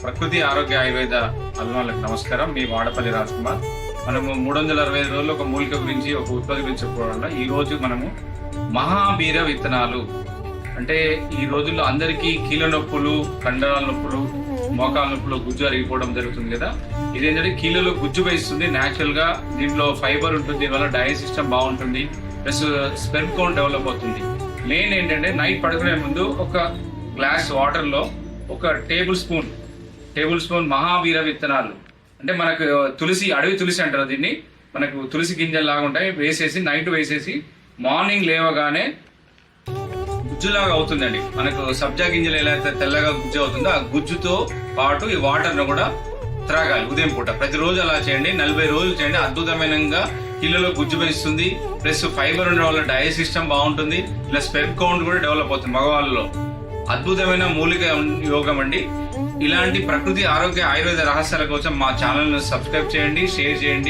ప్రకృతి ఆరోగ్య ఆయుర్వేద అభిమానులకు నమస్కారం. మీ వాడపల్లి రాజ్ కుమార్. మనము 365 రోజులు ఒక మూలిక గురించి, ఒక ఉత్పత్తి గురించి చెప్పుకోవడం. ఈ రోజు మనము మహాబీర విత్తనాలు అంటే ఈ రోజుల్లో అందరికీ కీళ్ళ నొప్పులు, కండరాల నొప్పులు, మోకాల నొప్పులు, గుజ్జు అరిగిపోవడం జరుగుతుంది కదా. ఇదేంటంటే కీళ్ళలో గుజ్జు వేస్తుంది. న్యాచురల్ గా దీంట్లో ఫైబర్ ఉంటుంది, దీనివల్ల డైజెస్ట్ సిస్టమ్ బాగుంటుంది, ప్లస్ స్పెర్మ్ కౌంట్ డెవలప్ అవుతుంది. మెయిన్ ఏంటంటే నైట్ పడుకునే ముందు ఒక గ్లాస్ వాటర్ లో ఒక టేబుల్ స్పూన్ మహాబీర విత్తనాలు అంటే మనకు తులసి, అడవి తులసి అంటారు దీన్ని, మనకు తులసి గింజలు లాగా ఉంటాయి, వేసేసి నైట్ వేసేసి మార్నింగ్ లేవగానే గుజ్జులాగా అవుతుందండి. మనకు సబ్జా గింజలు ఎలా అయితే తెల్లగా గుజ్జు అవుతుందో ఆ గుజ్జుతో పాటు ఈ వాటర్ను కూడా త్రాగాలి ఉదయం పూట. ప్రతిరోజు అలా చేయండి, 40 రోజులు చేయండి. అద్భుతమైనగా కిలోలో గుజ్జు పెంచుతుంది, ప్లస్ ఫైబర్ ఉండడం వల్ల డైజెస్ట్ సిస్టమ్ బాగుంటుంది, ప్లస్ స్పెర్మ్ కౌంట్ కూడా డెవలప్ అవుతుంది మగవాళ్ళలో. అద్భుతమైన మూలిక యోగం అండి. ఇలాంటి ప్రకృతి ఆరోగ్య ఆయుర్వేద రహస్యాల కోసం మా ఛానల్ను సబ్స్క్రైబ్ చేయండి, షేర్ చేయండి.